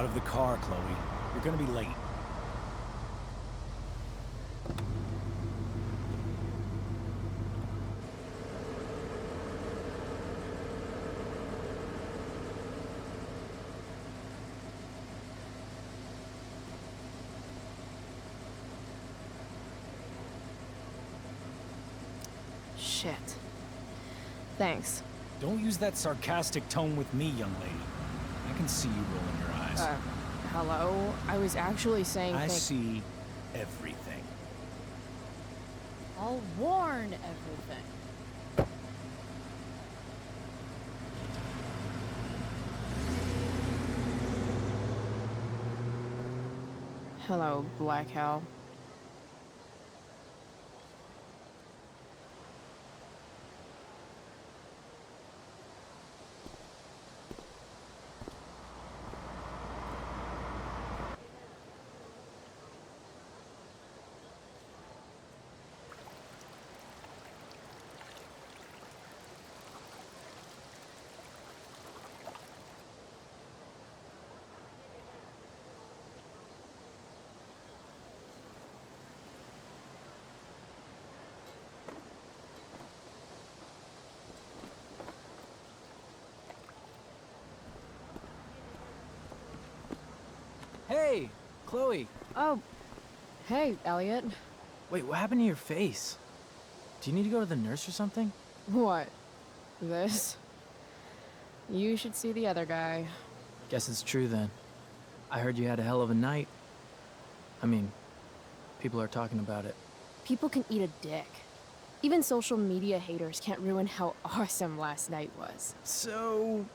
Out of the car, Chloe. You're gonna be late. Shit. Thanks. Don't use that sarcastic tone with me, young lady. I can see you rolling your eyes. Hello? I was actually saying I see everything. I'll warn everything. Hello, Black Hell. Hey, Chloe. Oh, hey, Elliot. Wait, what happened to your face? Do you need to go to the nurse or something? What? This? You should see the other guy. Guess it's true then. I heard you had a hell of a night. I mean, people are talking about it. People can eat a dick. Even social media haters can't ruin how awesome last night was. So,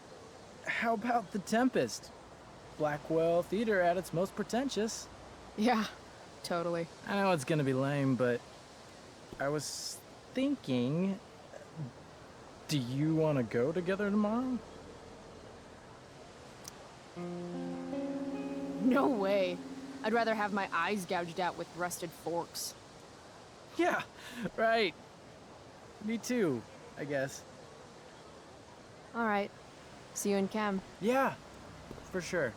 how about The Tempest? Blackwell Theater at its most pretentious. Yeah, totally. I know it's gonna be lame, but I was thinking, do you want to go together tomorrow? No way. I'd rather have my eyes gouged out with rusted forks. Yeah, right. Me too, I guess. All right. See you in chem. Yeah, for sure.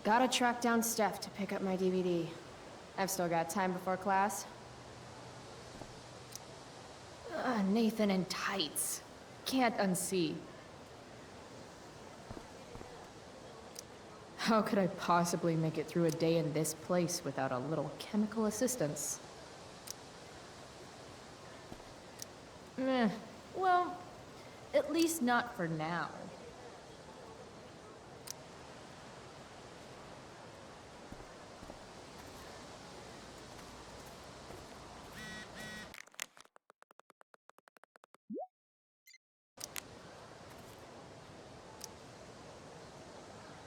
Gotta track down Steph to pick up my DVD. I've still got time before class. Nathan in tights. Can't unsee. How could I possibly make it through a day in this place without a little chemical assistance? Meh. Well, at least not for now.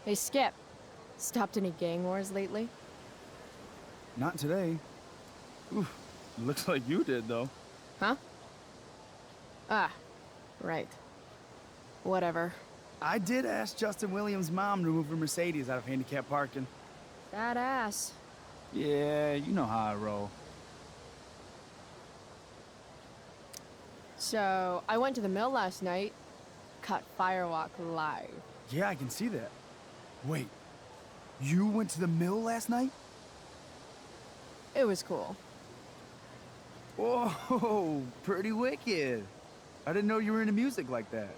Hey, Skip. Stopped any gang wars lately? Not today. Ooh, looks like you did, though. Huh? Ah, right. Whatever. I did ask Justin Williams' mom to move her Mercedes out of handicap parking. That ass. Yeah, you know how I roll. So, I went to the mill last night. Caught Firewalk live. Yeah, I can see that. Wait, you went to the mill last night? It was cool. Whoa, pretty wicked. I didn't know you were into music like that.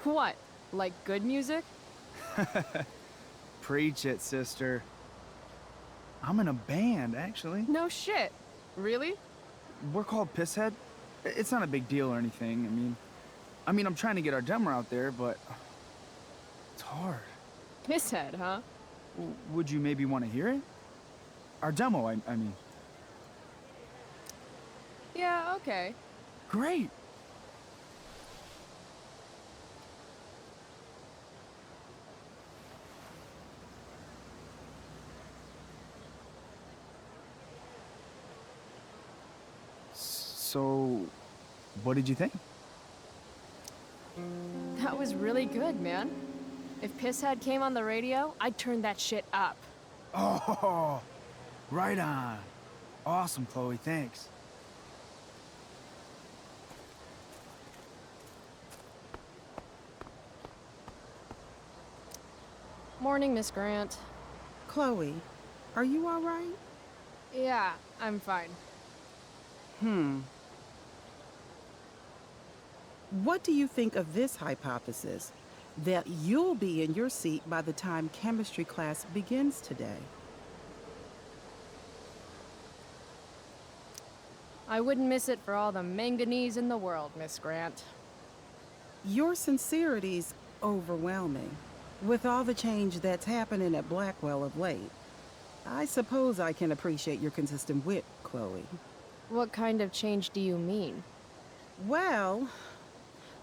What? Like good music? Preach it, sister. I'm in a band, actually. No shit. Really? We're called Pisshead. It's not a big deal or anything. I mean, I'm trying to get our demo out there, but it's hard. Pisshead, huh? Would you maybe want to hear it? Our demo, I mean. Yeah, okay. Great. So, what did you think? That was really good, man. If Pisshead came on the radio, I'd turn that shit up. Oh, right on. Awesome, Chloe, thanks. Morning, Miss Grant. Chloe, are you all right? Yeah, I'm fine. What do you think of this hypothesis? That you'll be in your seat by the time chemistry class begins today. I wouldn't miss it for all the manganese in the world, Miss Grant. Your sincerity's overwhelming. With all the change that's happening at Blackwell of late, I suppose I can appreciate your consistent wit, Chloe. What kind of change do you mean? Well,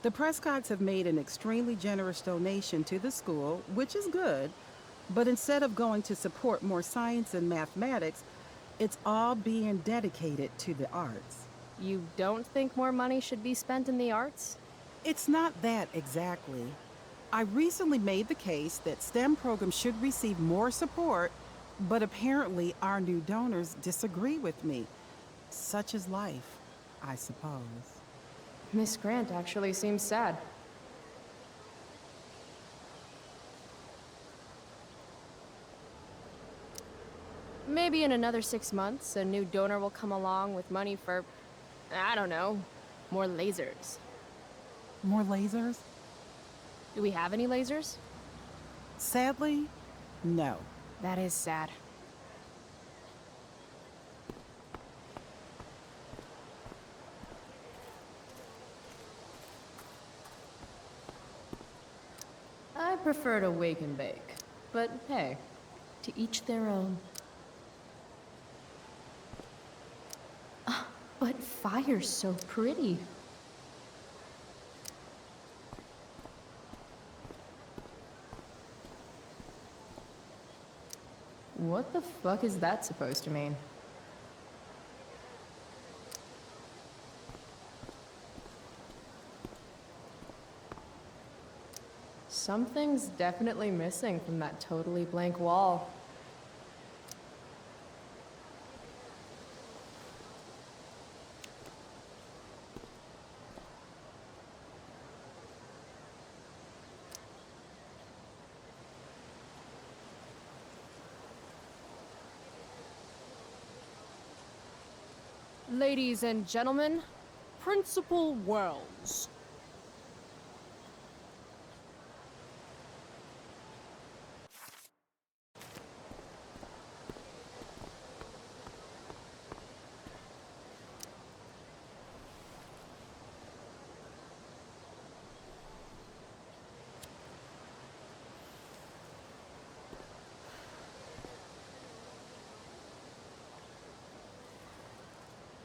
the Prescotts have made an extremely generous donation to the school, which is good, but instead of going to support more science and mathematics, it's all being dedicated to the arts. You don't think more money should be spent in the arts? It's not that exactly. I recently made the case that STEM programs should receive more support, but apparently our new donors disagree with me. Such is life, I suppose. Miss Grant actually seems sad. Maybe in another 6 months, a new donor will come along with money for, I don't know, more lasers. More lasers? Do we have any lasers? Sadly, no. That is sad. I prefer to wake and bake, but hey, to each their own. But fire's so pretty. What the fuck is that supposed to mean? Something's definitely missing from that totally blank wall. Ladies and gentlemen, Principal Wells.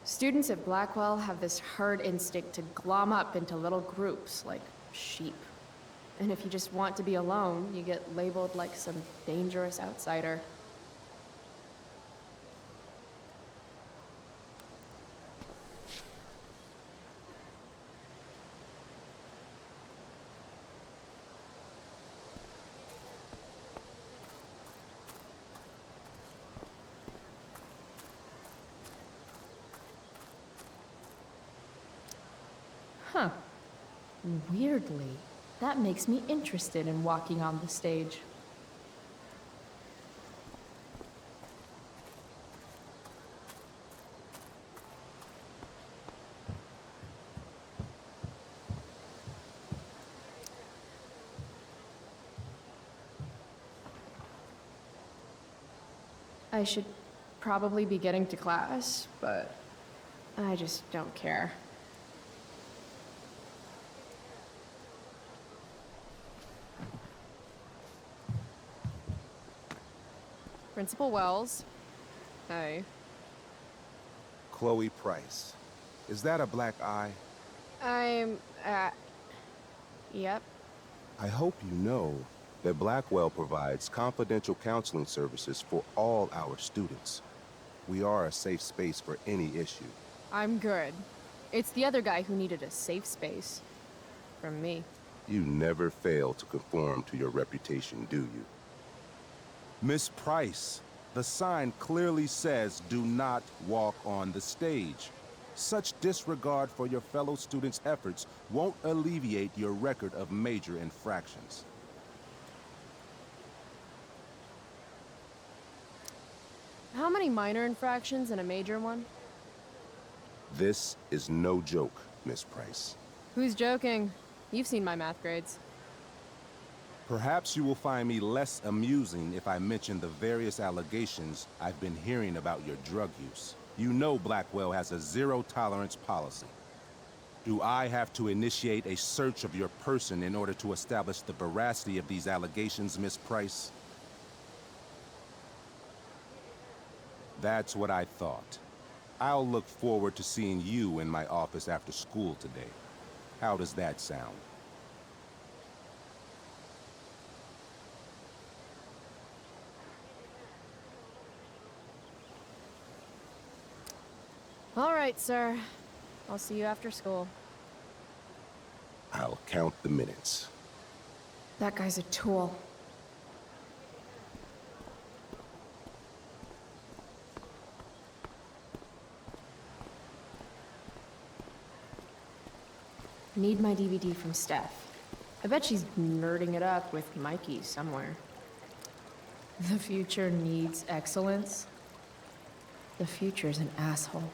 Students at Blackwell have this herd instinct to glom up into little groups like sheep. And if you just want to be alone, you get labeled like some dangerous outsider. Huh. Weirdly, that makes me interested in walking on the stage. I should probably be getting to class, but I just don't care. Principal Wells. Hey. Chloe Price. Is that a black eye? Yep. I hope you know that Blackwell provides confidential counseling services for all our students. We are a safe space for any issue. I'm good. It's the other guy who needed a safe space. From me. You never fail to conform to your reputation, do you? Miss Price, The sign clearly says, "Do not walk on the stage." Such disregard for your fellow students' efforts won't alleviate your record of major infractions. How many minor infractions and a major one? This is no joke, Miss Price. Who's joking? You've seen my math grades. Perhaps you will find me less amusing if I mention the various allegations I've been hearing about your drug use. You know Blackwell has a zero-tolerance policy. Do I have to initiate a search of your person in order to establish the veracity of these allegations, Miss Price? That's what I thought. I'll look forward to seeing you in my office after school today. How does that sound? All right, sir. I'll see you after school. I'll count the minutes. That guy's a tool. Need my DVD from Steph. I bet she's nerding it up with Mikey somewhere. The future needs excellence. The future's an asshole.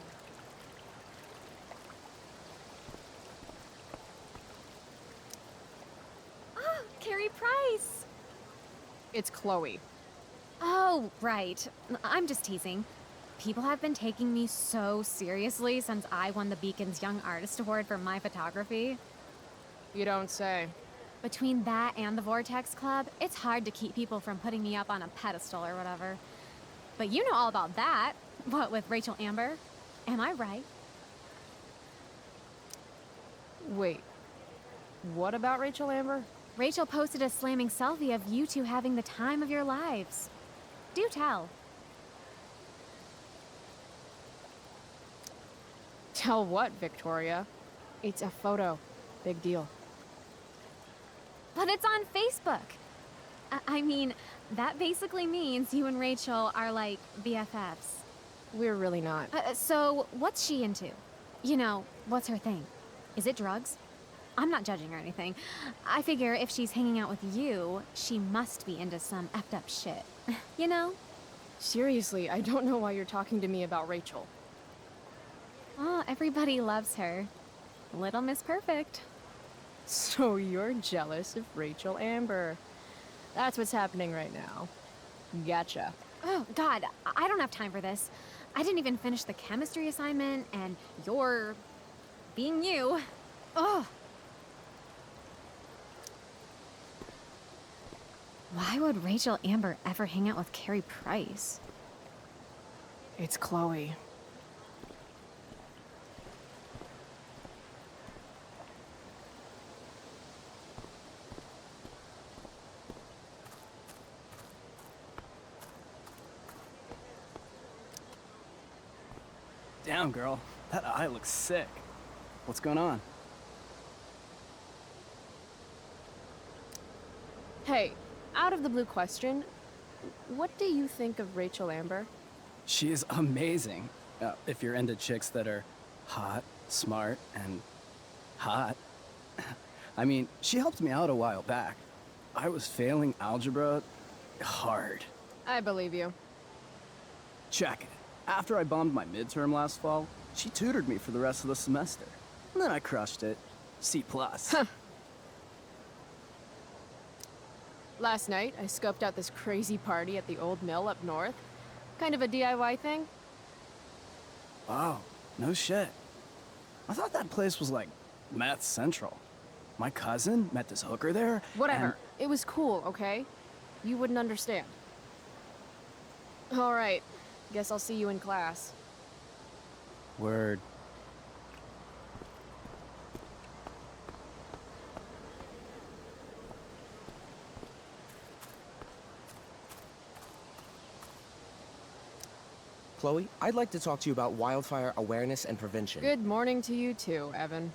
Oh, Carrie Price! It's Chloe. Oh, right. I'm just teasing. People have been taking me so seriously since I won the Beacon's Young Artist Award for my photography. You don't say. Between that and the Vortex Club, it's hard to keep people from putting me up on a pedestal or whatever. But you know all about that. What, with Rachel Amber? Am I right? Wait. What about Rachel Amber? Rachel posted a slamming selfie of you two having the time of your lives. Do tell. Tell what, Victoria? It's a photo. Big deal. But it's on Facebook. I mean, that basically means you and Rachel are like BFFs. We're really not. So, what's she into? You know, what's her thing? Is it drugs? I'm not judging or anything. I figure if she's hanging out with you, she must be into some effed up shit. You know? Seriously, I don't know why you're talking to me about Rachel. Oh, everybody loves her. Little Miss Perfect. So you're jealous of Rachel Amber. That's what's happening right now. Gotcha. Oh, God, I don't have time for this. I didn't even finish the chemistry assignment, and you're being you. Ugh. Why would Rachel Amber ever hang out with Carrie Price? It's Chloe. Damn, girl. That eye looks sick. What's going on? Hey, out of the blue question, what do you think of Rachel Amber? She is amazing. If you're into chicks that are hot, smart, and hot. I mean, she helped me out a while back. I was failing algebra hard. I believe you. Check it. After I bombed my midterm last fall, she tutored me for the rest of the semester. And then I crushed it. C+. Last night, I scoped out this crazy party at the old mill up north. Kind of a DIY thing. Wow, no shit. I thought that place was like meth central. My cousin met this hooker there. Whatever. It was cool, okay? You wouldn't understand. All right. Guess I'll see you in class. Word. Chloe, I'd like to talk to you about wildfire awareness and prevention. Good morning to you too, Evan.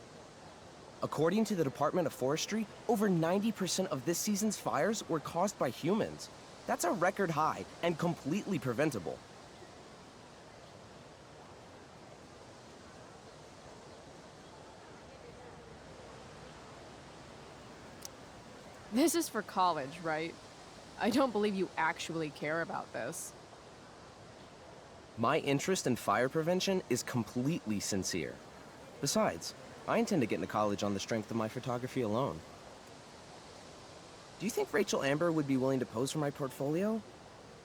According to the Department of Forestry, over 90% of this season's fires were caused by humans. That's a record high and completely preventable. This is for college, right? I don't believe you actually care about this. My interest in fire prevention is completely sincere. Besides, I intend to get into college on the strength of my photography alone. Do you think Rachel Amber would be willing to pose for my portfolio?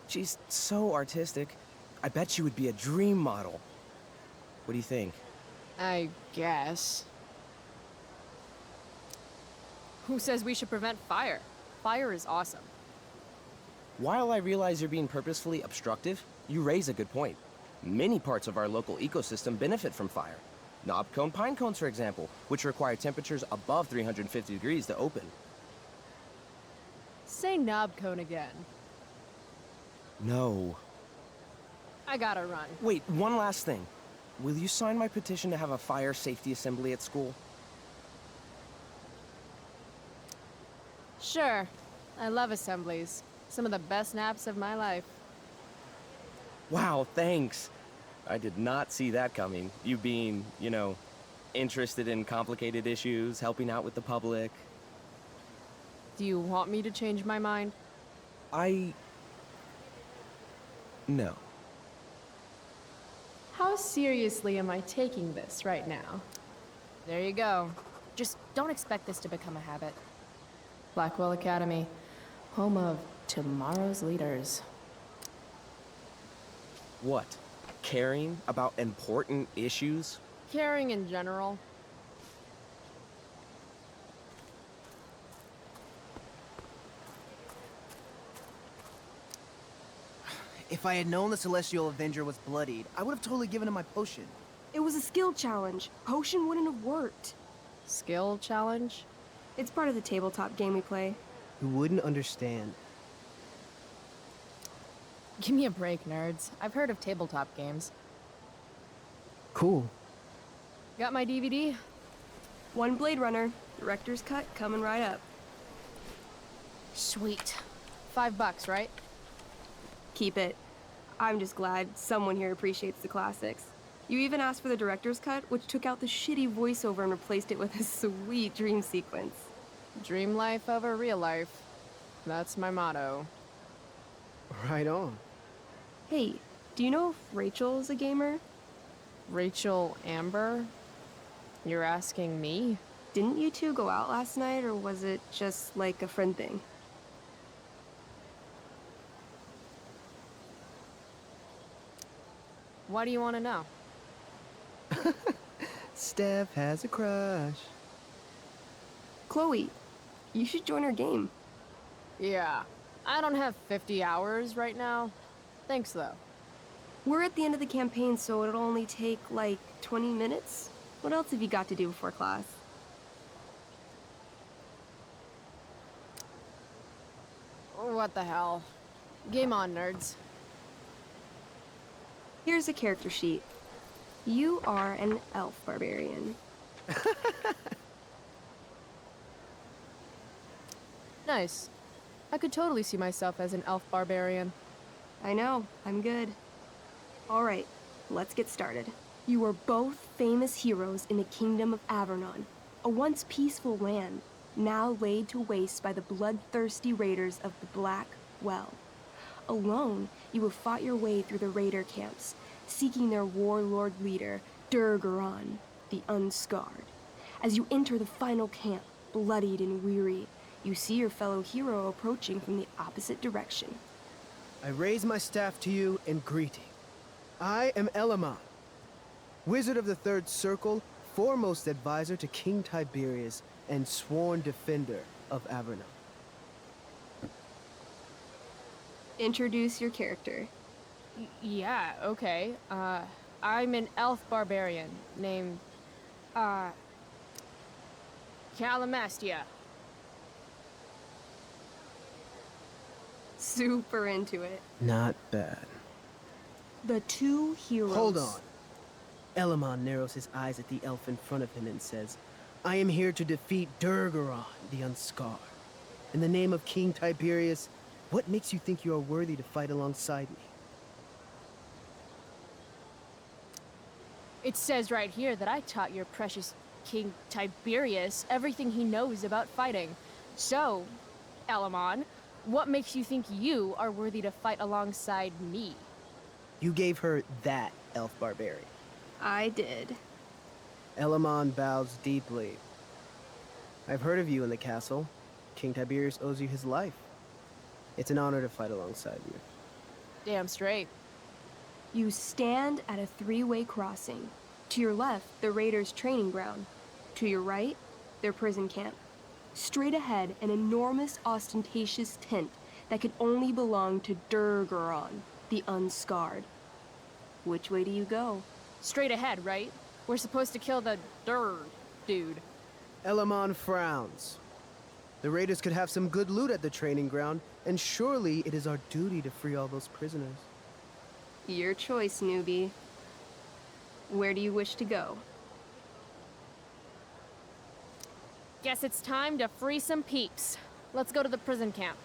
She's so artistic. I bet she would be a dream model. What do you think? I guess. Who says we should prevent fire? Fire is awesome. While I realize you're being purposefully obstructive, you raise a good point. Many parts of our local ecosystem benefit from fire. Knobcone pine cones, for example, which require temperatures above 350 degrees to open. Say knob cone again. No. I gotta run. Wait, one last thing. Will you sign my petition to have a fire safety assembly at school? Sure. I love assemblies. Some of the best naps of my life. Wow, thanks. I did not see that coming. You being, you know, interested in complicated issues, helping out with the public. Do you want me to change my mind? No. How seriously am I taking this right now? There you go. Just don't expect this to become a habit. Blackwell Academy, home of tomorrow's leaders. What? Caring about important issues? Caring in general. If I had known the Celestial Avenger was bloodied, I would have totally given him my potion. It was a skill challenge. Potion wouldn't have worked. Skill challenge? It's part of the tabletop game we play. You wouldn't understand. Give me a break, nerds. I've heard of tabletop games. Cool. Got my DVD? One Blade Runner, director's cut coming right up. Sweet. $5, right? Keep it. I'm just glad someone here appreciates the classics. You even asked for the director's cut, which took out the shitty voiceover and replaced it with a sweet dream sequence. Dream life over real life. That's my motto. Right on. Hey, do you know if Rachel's a gamer? Rachel Amber? You're asking me? Didn't you two go out last night, or was it just like a friend thing? Why do you want to know? Steph has a crush. Chloe, you should join our game. Yeah. I don't have 50 hours right now. Thanks, though. We're at the end of the campaign, so it'll only take, like, 20 minutes. What else have you got to do before class? What the hell? Game on, nerds. Here's a character sheet. You are an elf barbarian. Nice. I could totally see myself as an elf barbarian. I know, I'm good. All right, let's get started. You are both famous heroes in the kingdom of Avernon, a once peaceful land, now laid to waste by the bloodthirsty raiders of the Black Well. Alone, you have fought your way through the raider camps, seeking their warlord leader, Durgaron, the Unscarred. As you enter the final camp, bloodied and weary, you see your fellow hero approaching from the opposite direction. I raise my staff to you in greeting. I am Elamon, Wizard of the Third Circle, foremost advisor to King Tiberius, and sworn defender of Avernon. Introduce your character. Yeah, okay. I'm an elf barbarian named, Calamastia. Super into it. Not bad. The two heroes. Hold on. Elamon narrows his eyes at the elf in front of him and says, I am here to defeat Durgaron, the Unscarred. In the name of King Tiberius, What makes you think you are worthy to fight alongside me? It says right here that I taught your precious King Tiberius everything he knows about fighting. So, Elamon, what makes you think you are worthy to fight alongside me? You gave her that elf barbarian. I did. Elamon bows deeply. I've heard of you in the castle. King Tiberius owes you his life. It's an honor to fight alongside you. Damn straight. You stand at a three-way crossing. To your left, the Raiders' training ground. To your right, their prison camp. Straight ahead, an enormous, ostentatious tent that could only belong to Durgaron, the Unscarred. Which way do you go? Straight ahead, right? We're supposed to kill the dude. Elamon frowns. The raiders could have some good loot at the training ground, and surely it is our duty to free all those prisoners. Your choice, newbie. Where do you wish to go? Guess it's time to free some peeps. Let's go to the prison camp.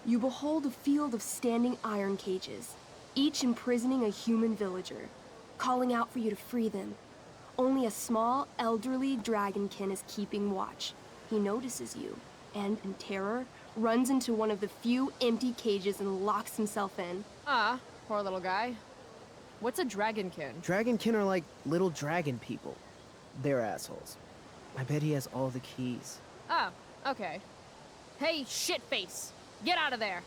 You behold a field of standing iron cages, each imprisoning a human villager, calling out for you to free them. Only a small, elderly dragonkin is keeping watch. He notices you, and in terror, runs into one of the few empty cages and locks himself in. Ah, poor little guy. What's a dragonkin? Dragonkin are like little dragon people. They're assholes. I bet he has all the keys. Oh, okay. Hey, shitface! Get out of there!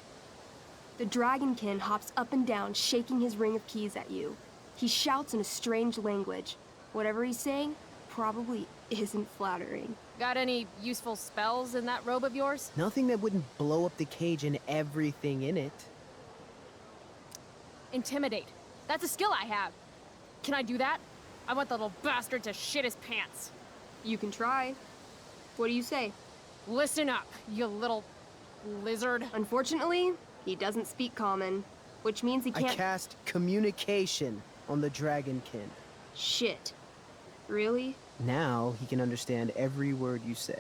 The dragonkin hops up and down, shaking his ring of keys at you. He shouts in a strange language. Whatever he's saying probably isn't flattering. Got any useful spells in that robe of yours? Nothing that wouldn't blow up the cage and everything in it. Intimidate. That's a skill I have. Can I do that? I want the little bastard to shit his pants. You can try. What do you say? Listen up, you little lizard. Unfortunately, he doesn't speak common, which means he can't— I cast communication on the dragonkin. Shit. Really? Now he can understand every word you say.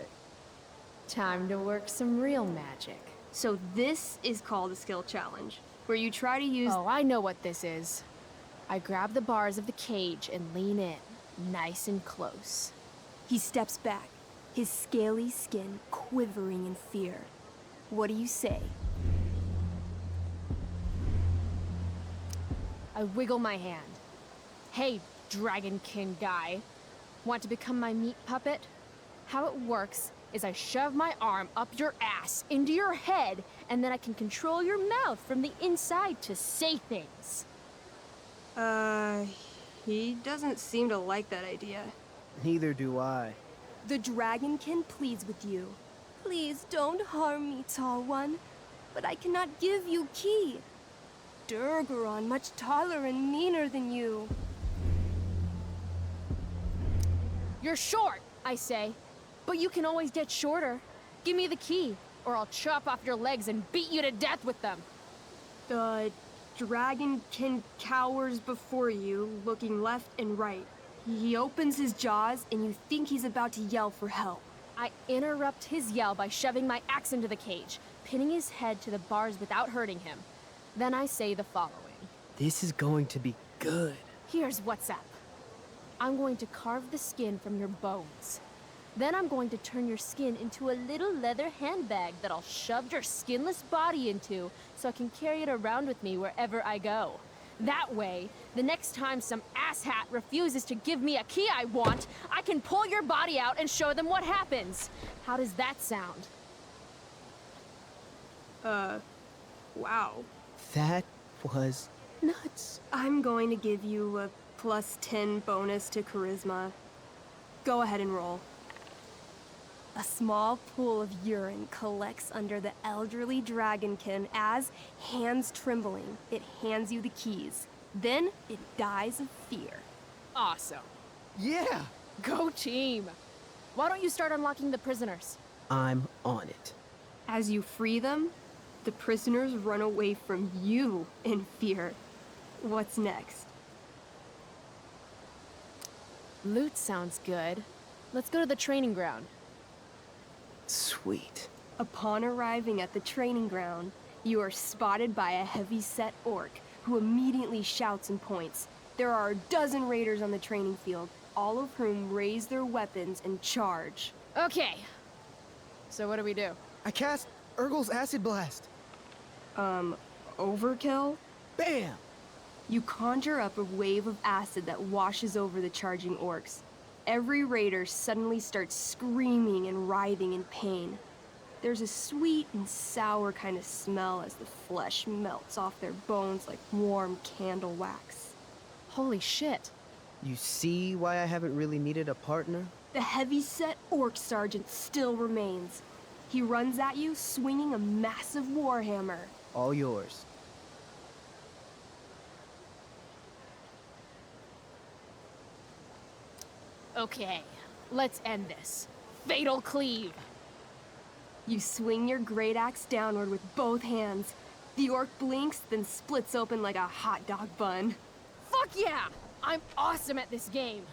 Time to work some real magic. So this is called a skill challenge, where you try to use— Oh, I know what this is. I grab the bars of the cage and lean in, nice and close. He steps back, his scaly skin quivering in fear. What do you say? I wiggle my hand. Hey, dragonkin guy. Want to become my meat puppet? How it works is I shove my arm up your ass into your head, and then I can control your mouth from the inside to say things. He doesn't seem to like that idea. Neither do I. The dragonkin pleads with you. Please don't harm me, tall one, but I cannot give you key. Durgaron much taller and meaner than you. You're short, I say, but you can always get shorter. Give me the key, or I'll chop off your legs and beat you to death with them. The dragonkin cowers before you, looking left and right. He opens his jaws, and you think he's about to yell for help. I interrupt his yell by shoving my axe into the cage, pinning his head to the bars without hurting him. Then I say the following. This is going to be good. Here's what's up. I'm going to carve the skin from your bones. Then I'm going to turn your skin into a little leather handbag that I'll shove your skinless body into so I can carry it around with me wherever I go. That way, the next time some asshat refuses to give me a key I want, I can pull your body out and show them what happens. How does that sound? Wow. That was nuts. I'm going to give you a +10 bonus to charisma. Go ahead and roll. A small pool of urine collects under the elderly dragonkin as, hands trembling, it hands you the keys. Then it dies of fear. Awesome. Yeah! Go team! Why don't you start unlocking the prisoners? I'm on it. As you free them, the prisoners run away from you in fear. What's next? Loot sounds good. Let's go to the training ground. Sweet. Upon arriving at the training ground, you are spotted by a heavy-set orc who immediately shouts and points. There are a dozen raiders on the training field, all of whom raise their weapons and charge. Okay. So what do we do? I cast Urgel's Acid Blast. Overkill? Bam! You conjure up a wave of acid that washes over the charging orcs. Every raider suddenly starts screaming and writhing in pain. There's a sweet and sour kind of smell as the flesh melts off their bones like warm candle wax. Holy shit. You see why I haven't really needed a partner? The heavy-set orc sergeant still remains. He runs at you swinging a massive warhammer. All yours. Okay, let's end this. Fatal cleave. You swing your great axe downward with both hands. The orc blinks, then splits open like a hot dog bun. Fuck yeah! I'm awesome at this game.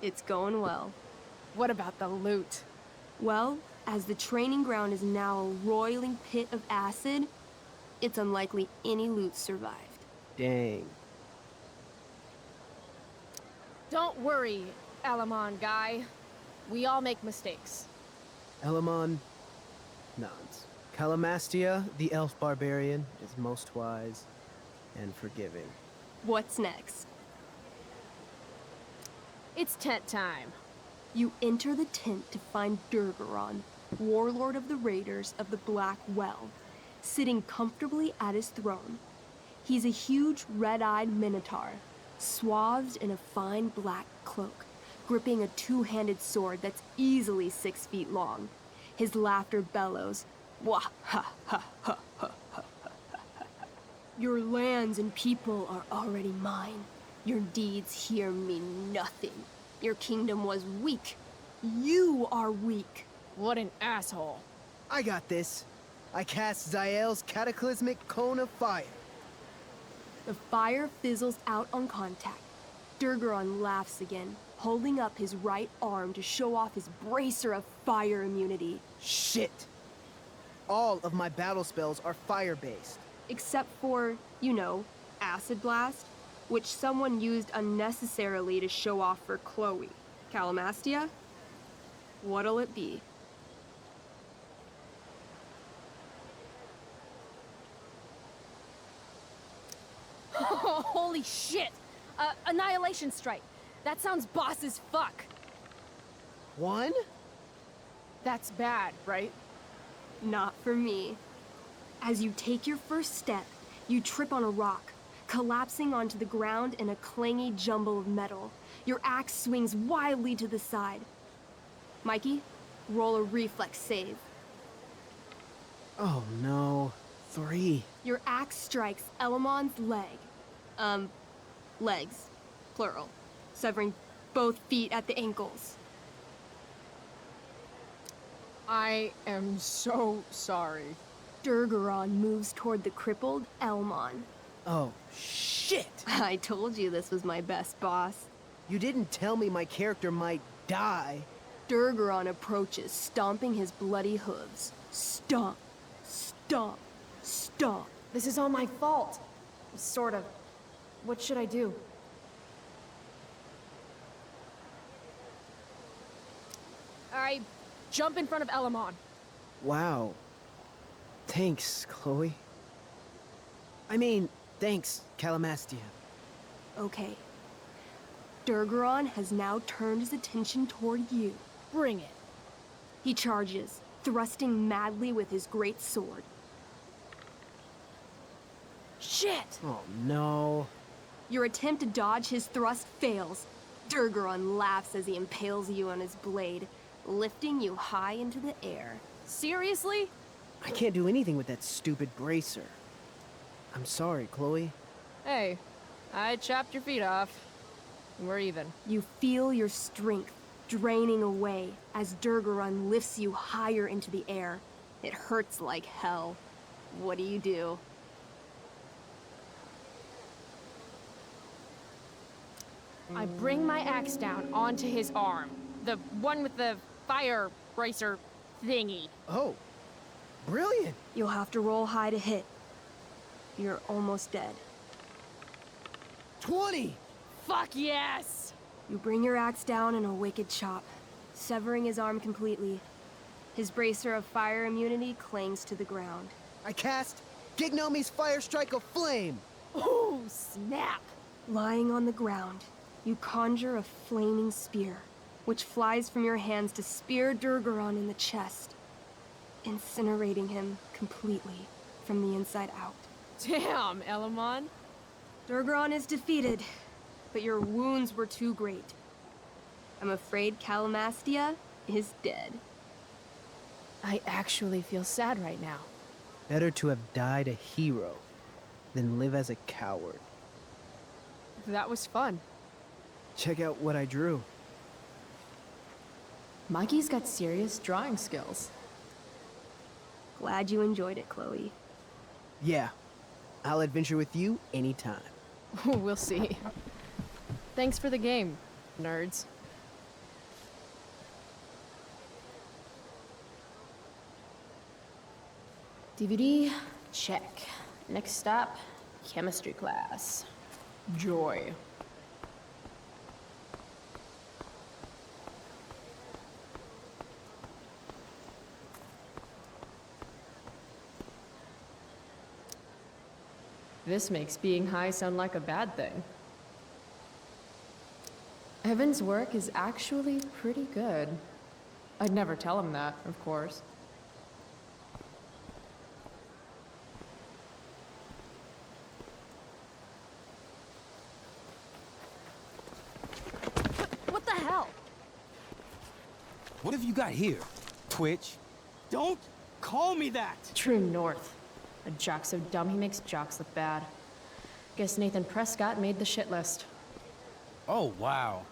It's going well. What about the loot? Well, as the training ground is now a roiling pit of acid, it's unlikely any loot survived. Dang. Don't worry, Alamon guy. We all make mistakes. Elamon nods. Calamastia, the elf barbarian, is most wise and forgiving. What's next? It's tent time. You enter the tent to find Durgaron, warlord of the Raiders of the Black Well, sitting comfortably at his throne. He's a huge red-eyed minotaur, swathed in a fine black cloak, gripping a two-handed sword that's easily 6 feet long. His laughter bellows, wah ha ha ha ha ha ha. Your lands and people are already mine. Your deeds here mean nothing. Your kingdom was weak. You are weak. What an asshole. I got this. I cast Zael's cataclysmic cone of fire. The fire fizzles out on contact. Durgaron laughs again, holding up his right arm to show off his bracer of fire immunity. Shit! All of my battle spells are fire-based. Except for, you know, Acid Blast, which someone used unnecessarily to show off for Chloe. Calamastia? What'll it be? Holy shit! Annihilation Strike. That sounds boss as fuck. One? That's bad, right? Not for me. As you take your first step, you trip on a rock, collapsing onto the ground in a clangy jumble of metal. Your axe swings wildly to the side. Mikey, roll a reflex save. Oh no. 3. Your axe strikes Elamon's leg. Legs. Plural. Severing both feet at the ankles. I am so sorry. Durgaron moves toward the crippled Elmon. Oh, shit! I told you this was my best boss. You didn't tell me my character might die. Durgaron approaches, stomping his bloody hooves. Stomp, stomp, stomp. This is all my fault. Sort of. What should I do? I jump in front of Elamon. Wow. Thanks, Chloe. I mean, thanks, Calamastia. Okay. Durgaron has now turned his attention toward you. Bring it. He charges, thrusting madly with his great sword. Shit! Oh no. Your attempt to dodge his thrust fails. Durgaron laughs as he impales you on his blade, lifting you high into the air. Seriously? I can't do anything with that stupid bracer. I'm sorry, Chloe. Hey, I chopped your feet off. We're even. You feel your strength draining away as Durgaron lifts you higher into the air. It hurts like hell. What do? I bring my axe down onto his arm. The one with the fire bracer thingy. Oh, Brilliant! You'll have to roll high to hit. You're almost dead. 20! Fuck yes! You bring your axe down in a wicked chop, severing his arm completely. His bracer of fire immunity clings to the ground. I cast Gignomi's Fire Strike of Flame! Ooh, snap! Lying on the ground, you conjure a flaming spear, which flies from your hands to spear Durgaron in the chest, incinerating him completely from the inside out. Damn, Elamon. Durgaron is defeated, but your wounds were too great. I'm afraid Calamastia is dead. I actually feel sad right now. Better to have died a hero than live as a coward. That was fun. Check out what I drew. Mikey's got serious drawing skills. Glad you enjoyed it, Chloe. Yeah, I'll adventure with you anytime. We'll see. Thanks for the game, nerds. DVD, check. Next stop, chemistry class. Joy. This makes being high sound like a bad thing. Evan's work is actually pretty good. I'd never tell him that, of course. What the hell? What have you got here, Twitch? Don't call me that! True North. A jock so dumb he makes jocks look bad. Guess Nathan Prescott made the shit list. Oh, wow.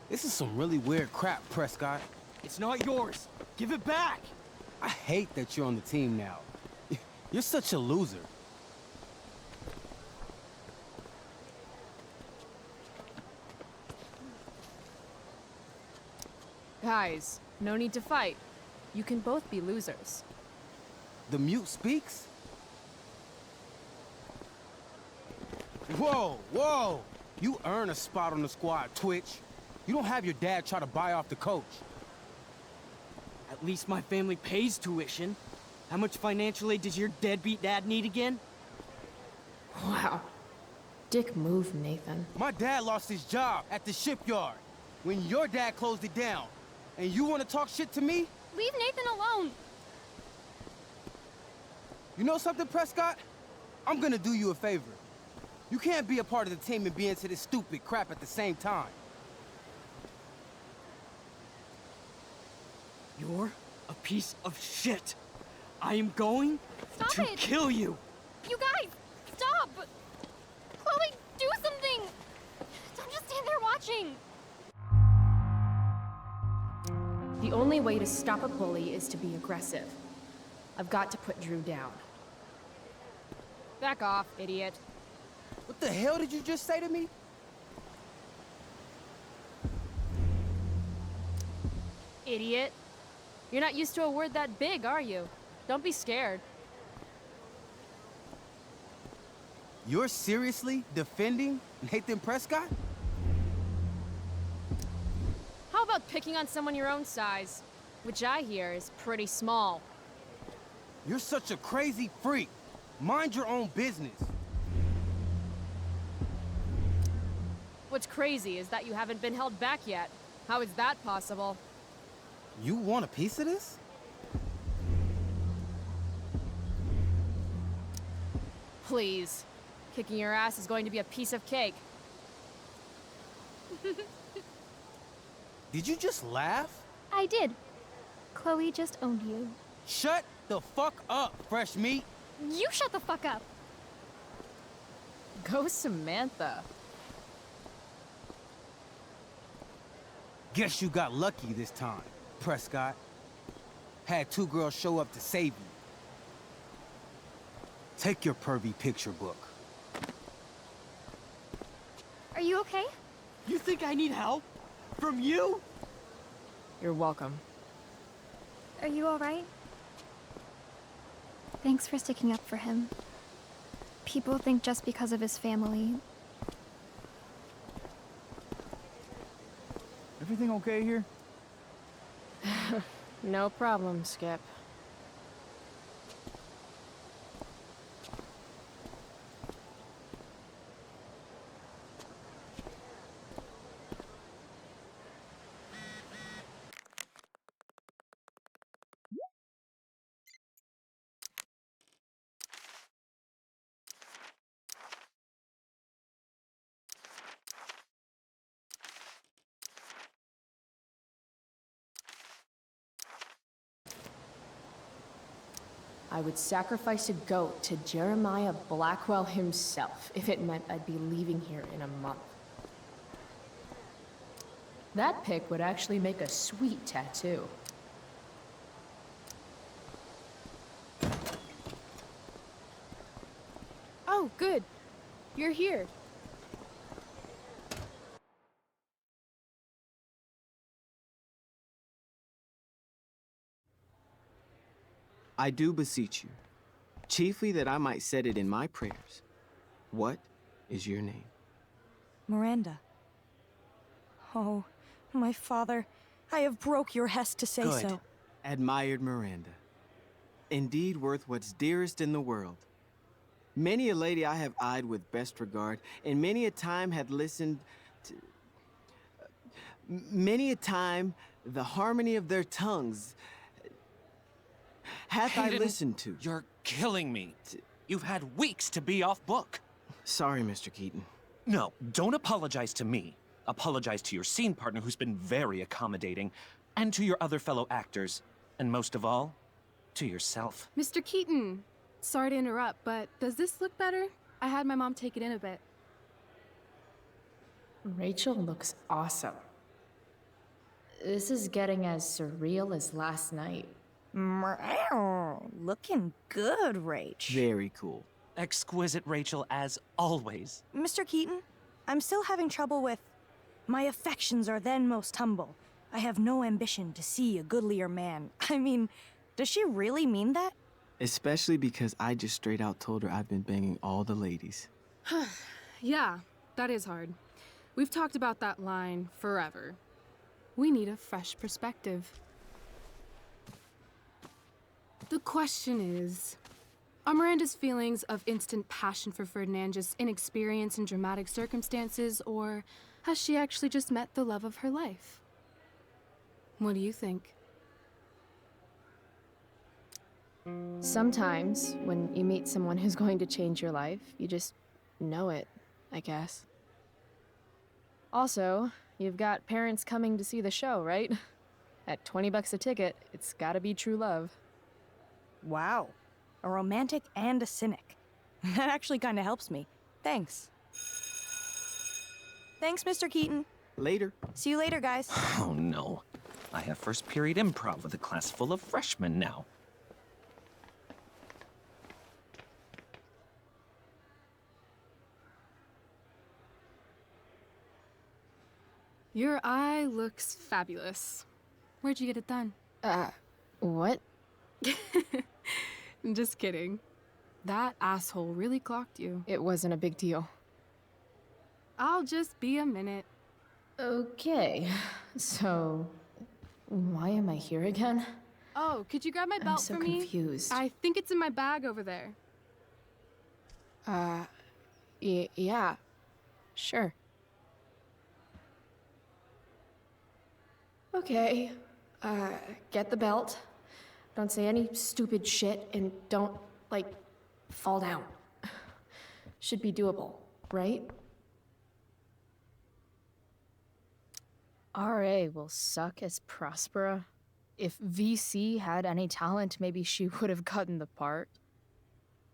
This is some really weird crap, Prescott. It's not yours. Give it back! I hate that you're on the team now. You're such a loser. Guys, no need to fight. You can both be losers. The mute speaks? Whoa, whoa! You earn a spot on the squad, Twitch. You don't have your dad try to buy off the coach. At least my family pays tuition. How much financial aid does your deadbeat dad need again? Wow. Dick move, Nathan. My dad lost his job at the shipyard when your dad closed it down. And you want to talk shit to me? Leave Nathan alone. You know something, Prescott? I'm gonna do you a favor. You can't be a part of the team and be into this stupid crap at the same time. You're a piece of shit. I am going to Stop it! kill you. You guys, stop! Chloe, do something! Don't just stand there watching. The only way to stop a bully is to be aggressive. I've got to put Drew down. Back off, idiot. What the hell did you just say to me? Idiot. You're not used to a word that big, are you? Don't be scared. You're seriously defending Nathan Prescott? How about picking on someone your own size? Which I hear is pretty small. You're such a crazy freak. Mind your own business. What's crazy is that you haven't been held back yet. How is that possible? You want a piece of this? Please. Kicking your ass is going to be a piece of cake. Did you just laugh? I did. Chloe just owned you. Shut the fuck up, fresh meat. You shut the fuck up. Go Samantha. Guess you got lucky this time, Prescott. Had two girls show up to save you. Take your pervy picture book. Are you okay? You think I need help? From you? You're welcome. Are you alright? Thanks for sticking up for him. People think just because of his family. Everything okay here? No problem, Skip. I would sacrifice a goat to Jeremiah Blackwell himself if it meant I'd be leaving here in a month. That pic would actually make a sweet tattoo. Oh, good. You're here. I do beseech you, chiefly that I might set it in my prayers. What is your name? Miranda. Oh, my father, I have broke your hest to say Good. so. Admired Miranda. Indeed worth what's dearest in the world. Many a lady I have eyed with best regard, and many a time had listened to... Many a time the harmony of their tongues hath I listened to. You're killing me. You've had weeks to be off book. Sorry, Mr. Keaton. No, don't apologize to me. Apologize to your scene partner who's been very accommodating, and to your other fellow actors, and most of all, to yourself. Mr. Keaton, sorry to interrupt, but does this look better? I had my mom take it in a bit. Rachel looks awesome. This is getting as surreal as last night. Looking good, Rach. Very cool. Exquisite, Rachel, as always. Mr. Keaton, I'm still having trouble with... My affections are then most humble. I have no ambition to see a goodlier man. I mean, does she really mean that? Especially because I just straight out told her I've been banging all the ladies. Yeah, that is hard. We've talked about that line forever. We need a fresh perspective. The question is, are Miranda's feelings of instant passion for Ferdinand just inexperience in dramatic circumstances, or has she actually just met the love of her life? What do you think? Sometimes, when you meet someone who's going to change your life, you just know it, I guess. Also, you've got parents coming to see the show, right? At $20 a ticket, it's gotta be true love. Wow. A romantic and a cynic. That actually kind of helps me. Thanks. Thanks, Mr. Keaton. Later. See you later, guys. Oh, no. I have first period improv with a class full of freshmen now. Your eye looks fabulous. Where'd you get it done? What? Just kidding. That asshole really clocked you. It wasn't a big deal. I'll just be a minute. Okay, so why am I here again? Oh, could you grab my belt so for me? confused. I think it's in my bag over there. Yeah, sure. Okay, get the belt. Don't say any stupid shit, and don't, like, fall down. Should be doable, right? RA will suck as Prospera. If VC had any talent, maybe she would have gotten the part.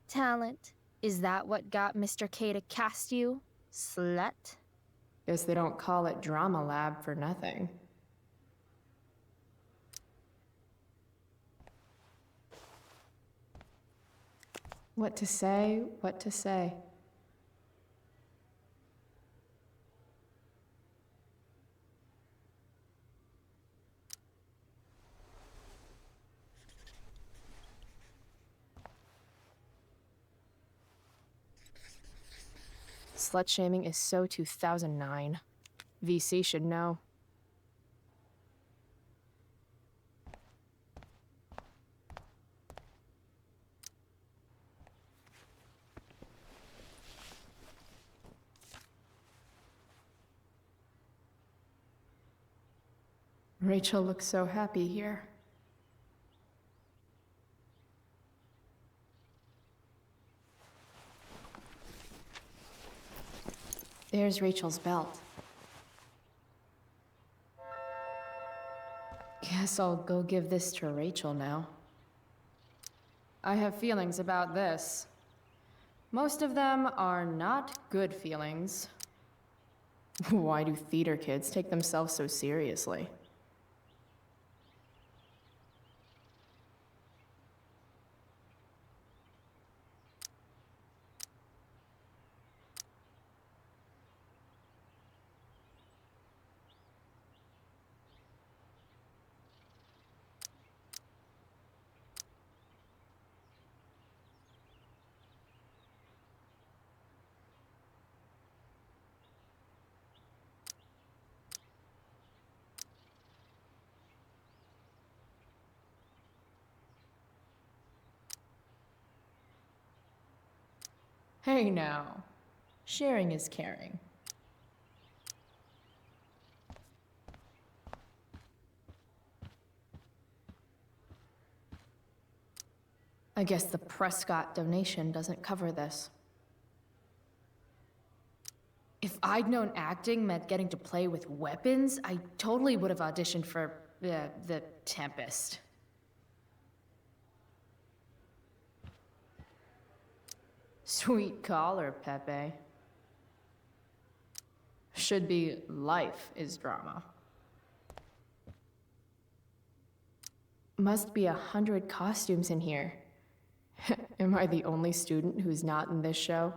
Talent? Is that what got Mr. K to cast you, slut? Guess they don't call it Drama Lab for nothing. What to say, what to say. Slut-shaming is so 2009. VC should know. Rachel looks so happy here. There's Rachel's belt. Guess I'll go give this to Rachel now. I have feelings about this. Most of them are not good feelings. Why do theater kids take themselves so seriously? Hey now, sharing is caring. I guess the Prescott donation doesn't cover this. If I'd known acting meant getting to play with weapons, I totally would have auditioned for the Tempest. Sweet caller, Pepe. Should be life is drama. Must be 100 costumes in here. Am I the only student who's not in this show?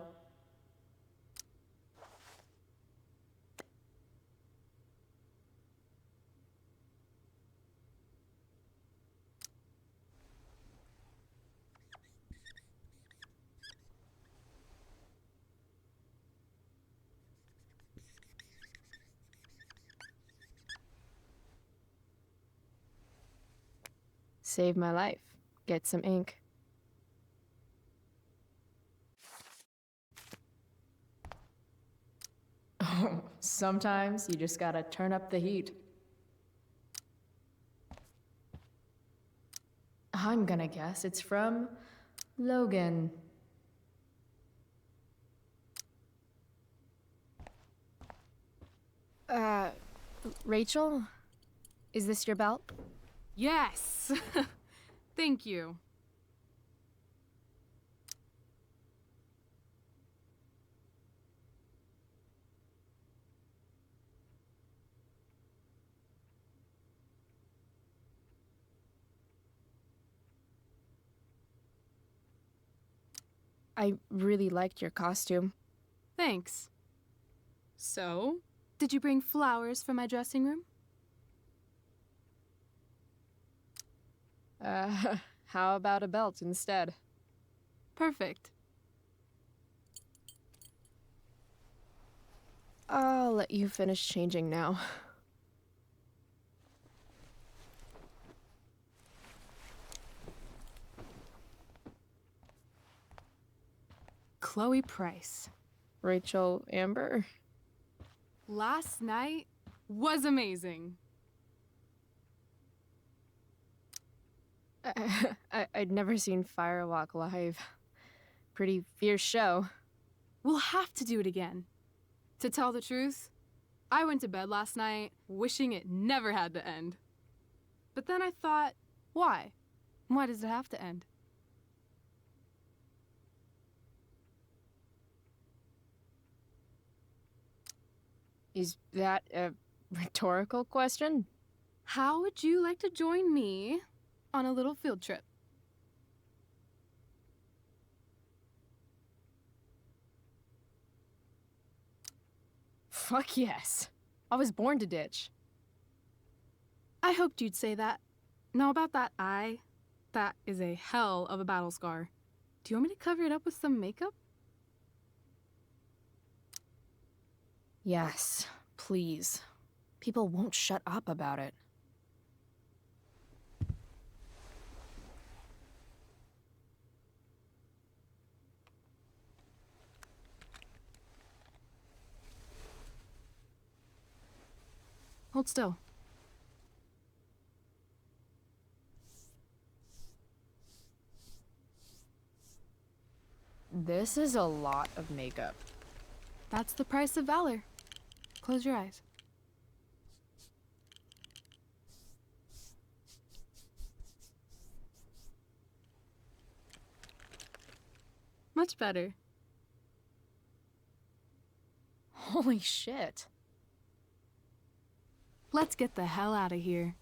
Save my life. Get some ink. Oh, sometimes you just gotta turn up the heat. I'm gonna guess it's from Logan. Rachel? Is this your belt? Yes! Thank you. I really liked your costume. Thanks. So, did you bring flowers for my dressing room? How about a belt instead? Perfect. I'll let you finish changing now. Chloe Price. Rachel Amber. Last night was amazing. I'd never seen Firewalk live. Pretty fierce show. We'll have to do it again. To tell the truth, I went to bed last night wishing it never had to end. But then I thought, why? Why does it have to end? Is that a rhetorical question? How would you like to join me on a little field trip? Fuck yes. I was born to ditch. I hoped you'd say that. Now about that eye, that is a hell of a battle scar. Do you want me to cover it up with some makeup? Yes, please. People won't shut up about it. Hold still. This is a lot of makeup. That's the price of valor. Close your eyes. Much better. Holy shit. Let's get the hell out of here.